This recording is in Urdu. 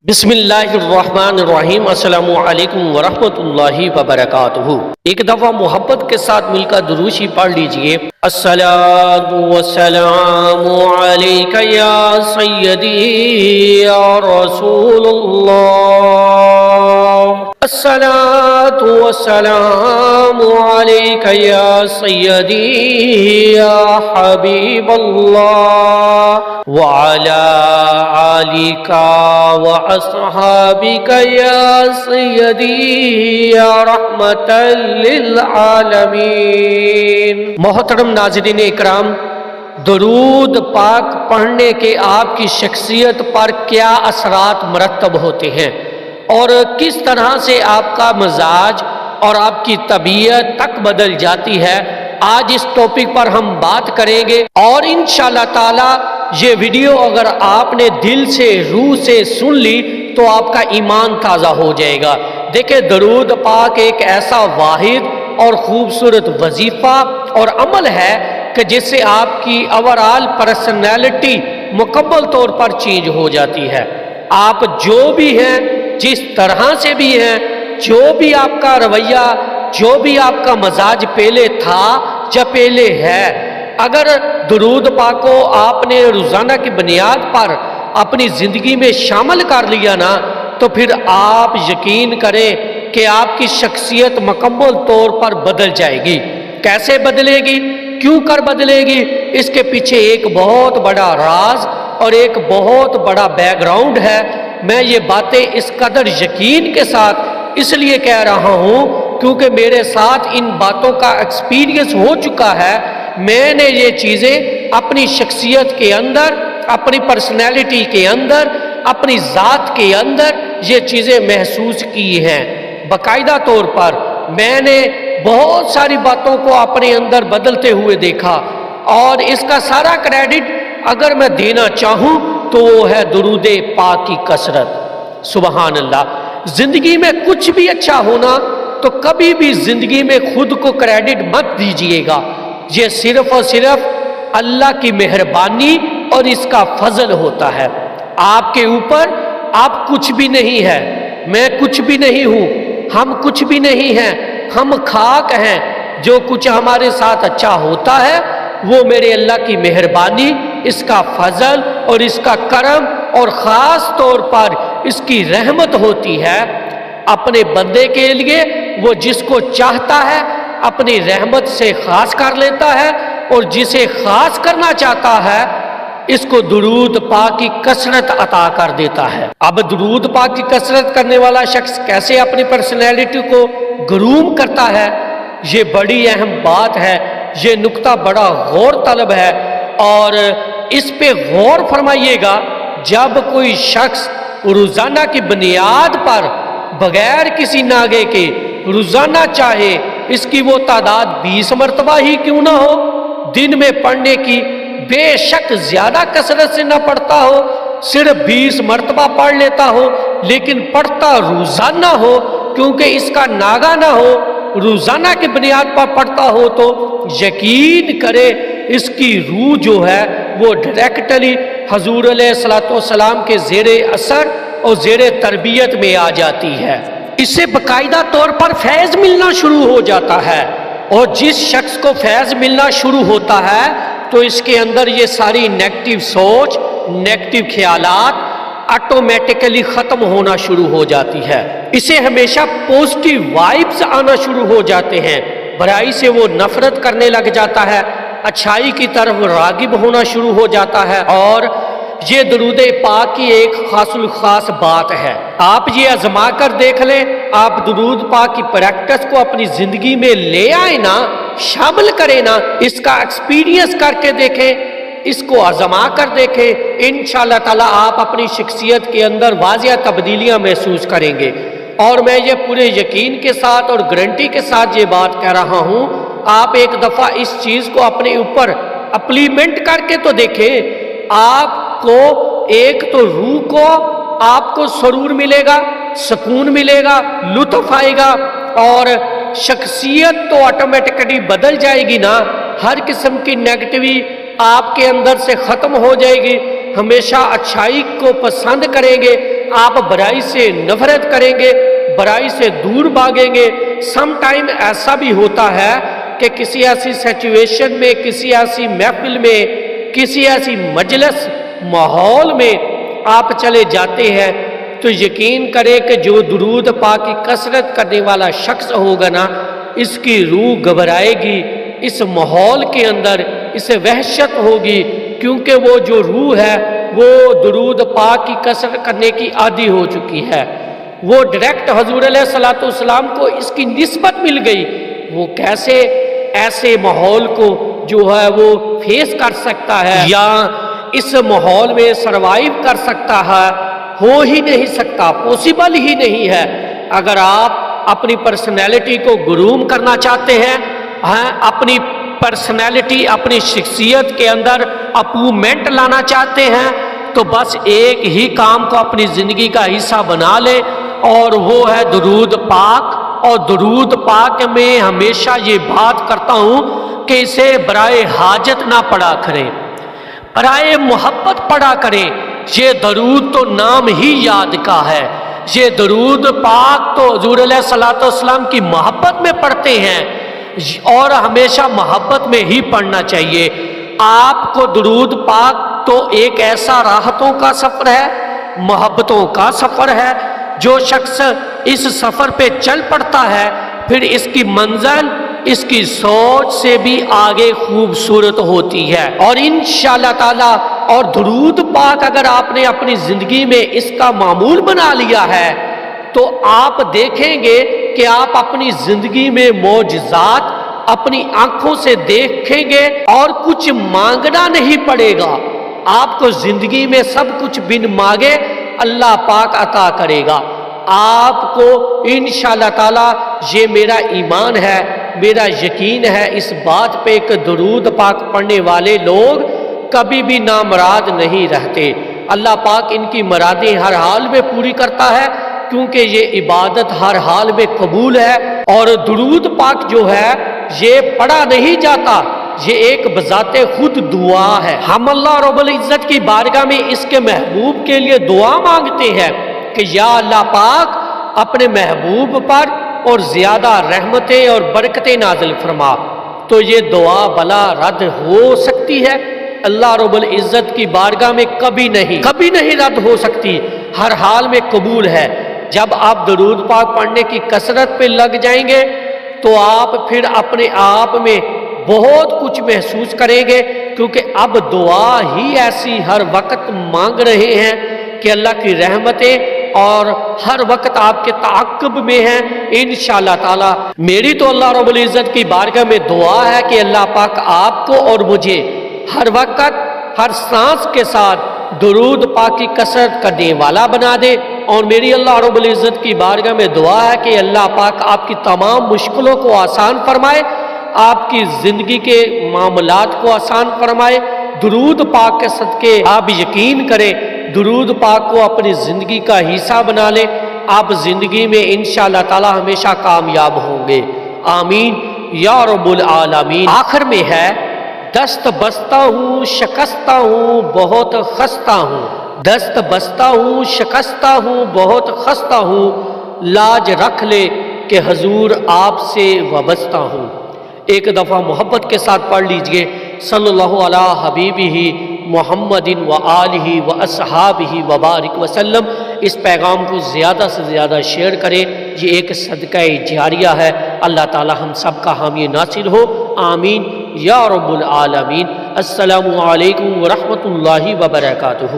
بسم اللہ الرحمن الرحیم۔ السلام علیکم ورحمۃ اللہ وبرکاتہ۔ ایک دفعہ محبت کے ساتھ مل کر درود شریف پڑھ لیجئے۔ الصلاۃ والسلام علیک یا سیدی یا رسول اللہ، الصلاۃ والسلام علیک یا سیدی یا حبیب اللہ وعلی آلک وأصحابك يا سيدي يا رحمة للعالمین۔ محترم ناظرین اکرام، درود پاک پڑھنے کے آپ کی شخصیت پر کیا اثرات مرتب ہوتے ہیں اور کس طرح سے آپ کا مزاج اور آپ کی طبیعت تک بدل جاتی ہے، آج اس ٹاپک پر ہم بات کریں گے۔ اور انشاءاللہ تعالی یہ ویڈیو اگر آپ نے دل سے روح سے سن لی تو آپ کا ایمان تازہ ہو جائے گا۔ دیکھیں، درود پاک ایک ایسا واحد اور خوبصورت وظیفہ اور عمل ہے کہ جس سے آپ کی اوورآل پرسنالٹی مکمل طور پر چینج ہو جاتی ہے۔ آپ جو بھی ہیں، جس طرح سے بھی ہیں، جو بھی آپ کا رویہ، جو بھی آپ کا مزاج پہلے تھا یا پہلے ہے، اگر درود پاک کو آپ نے روزانہ کی بنیاد پر اپنی زندگی میں شامل کر لیا نا، تو پھر آپ یقین کریں کہ آپ کی شخصیت مکمل طور پر بدل جائے گی۔ کیسے بدلے گی؟ کیوں کر بدلے گی؟ اس کے پیچھے ایک بہت بڑا راز اور ایک بہت بڑا بیک گراؤنڈ ہے۔ میں یہ باتیں اس قدر یقین کے ساتھ اس لیے کہہ رہا ہوں کیونکہ میرے ساتھ ان باتوں کا ایکسپیرینس ہو چکا ہے۔ میں نے یہ چیزیں اپنی شخصیت کے اندر، اپنی پرسنالٹی کے اندر، اپنی ذات کے اندر یہ چیزیں محسوس کی ہیں۔ باقاعدہ طور پر میں نے بہت ساری باتوں کو اپنے اندر بدلتے ہوئے دیکھا، اور اس کا سارا کریڈٹ اگر میں دینا چاہوں تو وہ ہے درود پاک کی کثرت۔ سبحان اللہ۔ زندگی میں کچھ بھی اچھا ہونا تو کبھی بھی زندگی میں خود کو کریڈٹ مت دیجیے گا، یہ صرف اور صرف اللہ کی مہربانی اور اس کا فضل ہوتا ہے۔ آپ کے اوپر آپ کچھ بھی نہیں ہے، میں کچھ بھی نہیں ہوں، ہم کچھ بھی نہیں ہیں، ہم خاک ہیں۔ جو کچھ ہمارے ساتھ اچھا ہوتا ہے وہ میرے اللہ کی مہربانی، اس کا فضل اور اس کا کرم اور خاص طور پر اس کی رحمت ہوتی ہے اپنے بندے کے لیے۔ وہ جس کو چاہتا ہے اپنی رحمت سے خاص کر لیتا ہے، اور جسے خاص کرنا چاہتا ہے اس کو درود پاک کی کثرت عطا کر دیتا ہے۔ اب درود پاک کی کثرت کرنے والا شخص کیسے اپنی پرسنالٹی کو گروم کرتا ہے، یہ بڑی اہم بات ہے، یہ نقطہ بڑا غور طلب ہے، اور اس پہ غور فرمائیے گا۔ جب کوئی شخص روزانہ کی بنیاد پر بغیر کسی ناغے کے روزانہ چاہے اس کی وہ تعداد 20 مرتبہ ہی کیوں نہ ہو، دن میں پڑھنے کی بے شک زیادہ کثرت سے نہ پڑھتا ہو، صرف 20 مرتبہ پڑھ لیتا ہو، لیکن پڑھتا روزانہ ہو، کیونکہ اس کا ناغہ نہ ہو، روزانہ کی بنیاد پر پڑھتا ہو، تو یقین کرے اس کی روح جو ہے وہ ڈائریکٹلی حضور علیہ السلام کے زیر اثر اور زیر تربیت میں آ جاتی ہے۔ اسے باقاعدہ طور پر فیض ملنا شروع ہو جاتا ہے، اور جس شخص کو فیض ملنا شروع ہوتا ہے تو اس کے اندر یہ ساری نیگیٹو سوچ، نیگیٹو خیالات آٹومیٹیکلی ختم ہونا شروع ہو جاتی ہے۔ اسے ہمیشہ پوزیٹیو وائبز آنا شروع ہو جاتے ہیں، برائی سے وہ نفرت کرنے لگ جاتا ہے، اچھائی کی طرف راغب ہونا شروع ہو جاتا ہے۔ اور یہ درود پاک کی ایک خاص الخاص بات ہے، آپ یہ آزما کر دیکھ لیں، آپ درود پاک کی پریکٹس کو اپنی زندگی میں لے آئیں نا، شامل کریں نا، اس کا ایکسپیرینس کر کے دیکھیں، اس کو آزما کر دیکھیں، انشاءاللہ تعالی آپ اپنی شخصیت کے اندر واضح تبدیلیاں محسوس کریں گے۔ اور میں یہ پورے یقین کے ساتھ اور گارنٹی کے ساتھ یہ بات کہہ رہا ہوں، آپ ایک دفعہ اس چیز کو اپنے اوپر اپلیمنٹ کر کے تو دیکھیں، آپ کو ایک تو روح کو آپ کو سرور ملے گا، سکون ملے گا، لطف آئے گا، اور شخصیت تو آٹومیٹکلی بدل جائے گی نا، ہر قسم کی نیگیٹیوی آپ کے اندر سے ختم ہو جائے گی، ہمیشہ اچھائی کو پسند کریں گے، آپ برائی سے نفرت کریں گے، برائی سے دور بھاگیں گے۔ سم ٹائم ایسا بھی ہوتا ہے کہ کسی ایسی سچویشن میں، کسی ایسی محفل میں، کسی ایسی مجلس ماحول میں آپ چلے جاتے ہیں تو یقین کرے کہ جو درود پاک کی کثرت کرنے والا شخص ہوگا نا، اس کی روح گھبرائے گی، اس ماحول کے اندر اسے وحشت ہوگی، کیونکہ وہ جو روح ہے وہ درود پاک کی کثرت کرنے کی عادی ہو چکی ہے۔ وہ ڈائریکٹ حضور علیہ الصلوۃ والسلام کو اس کی نسبت مل گئی۔ وہ کیسے ایسے ماحول کو جو ہے وہ فیس کر سکتا ہے یا اس ماحول میں سروائیو کر سکتا ہے؟ ہو ہی نہیں سکتا، پوسیبل ہی نہیں ہے۔ اگر آپ اپنی پرسنالٹی کو گروم کرنا چاہتے ہیں، اپنی پرسنالٹی، اپنی شخصیت کے اندر اپرومنٹ لانا چاہتے ہیں، تو بس ایک ہی کام کو اپنی زندگی کا حصہ بنا لے، اور وہ ہے درود پاک۔ اور درود پاک میں ہمیشہ یہ بات کرتا ہوں کہ اسے برائے حاجت نہ پڑھا کریں، برائے محبت پڑھا کریں۔ یہ درود تو نام ہی یاد کا ہے، یہ درود پاک تو حضور علیہ الصلوۃ والسلام کی محبت میں پڑھتے ہیں، اور ہمیشہ محبت میں ہی پڑھنا چاہیے۔ آپ کو درود پاک تو ایک ایسا راحتوں کا سفر ہے، محبتوں کا سفر ہے۔ جو شخص اس سفر پہ چل پڑتا ہے، پھر اس کی منزل اس کی سوچ سے بھی آگے خوبصورت ہوتی ہے۔ اور انشاءاللہ تعالی، اور درود پاک اگر آپ نے اپنی زندگی میں اس کا معمول بنا لیا ہے تو آپ دیکھیں گے کہ آپ اپنی زندگی میں معجزات اپنی آنکھوں سے دیکھیں گے، اور کچھ مانگنا نہیں پڑے گا۔ آپ کو زندگی میں سب کچھ بن مانگے اللہ پاک عطا کرے گا آپ کو انشاءاللہ تعالی۔ یہ میرا ایمان ہے، میرا یقین ہے اس بات پہ کہ درود پاک پڑھنے والے لوگ کبھی بھی نامراد نہیں رہتے۔ اللہ پاک ان کی مرادیں ہر حال میں پوری کرتا ہے، کیونکہ یہ عبادت ہر حال میں قبول ہے۔ اور درود پاک جو ہے یہ پڑھا نہیں جاتا، یہ ایک بذات خود دعا ہے۔ ہم اللہ رب العزت کی بارگاہ میں اس کے محبوب کے لیے دعا مانگتے ہیں کہ یا اللہ پاک اپنے محبوب پر اور زیادہ رحمتیں اور برکتیں نازل فرما۔ تو یہ دعا بلا رد ہو سکتی ہے؟ اللہ رب العزت کی بارگاہ میں کبھی نہیں رد ہو سکتی، ہر حال میں قبول ہے۔ جب آپ درود پاک پڑھنے کی کثرت پہ لگ جائیں گے تو آپ پھر اپنے آپ میں بہت کچھ محسوس کریں گے، کیونکہ اب دعا ہی ایسی ہر وقت مانگ رہے ہیں کہ اللہ کی رحمتیں اور ہر وقت آپ کے تعاقب میں ہیں انشاءاللہ تعالی۔ میری تو اللہ رب العزت کی بارگاہ میں دعا ہے کہ اللہ پاک آپ کو اور مجھے ہر وقت ہر سانس کے ساتھ درود پاک کی کثرت کرنے والا بنا دے۔ اور میری اللہ رب العزت کی بارگاہ میں دعا ہے کہ اللہ پاک آپ کی تمام مشکلوں کو آسان فرمائے، آپ کی زندگی کے معاملات کو آسان فرمائے۔ درود پاک کے صدقے آپ یقین کریں، درود پاک کو اپنی زندگی کا حصہ بنا لیں، آپ زندگی میں انشاءاللہ تعالی ہمیشہ کامیاب ہوں گے۔ آمین یا رب العالمین۔ آخر میں ہے، دست بستہ ہوں شکستہ ہوں بہت خستہ ہوں، دست بستہ ہوں شکستہ ہوں بہت خستہ ہوں، لاج رکھ لے کہ حضور آپ سے وابستہ ہوں۔ ایک دفعہ محبت کے ساتھ پڑھ لیجئے، صلی اللہ علی حبیبہ محمد و آلہ و اصحابہ وبارک وسلم۔ اس پیغام کو زیادہ سے زیادہ شیئر کریں، یہ ایک صدقہ جاریہ ہے۔ اللہ تعالی ہم سب کا حامی ناصر ہو، آمین یا رب العالمین۔ السلام علیکم ورحمۃ اللہ وبرکاتہ۔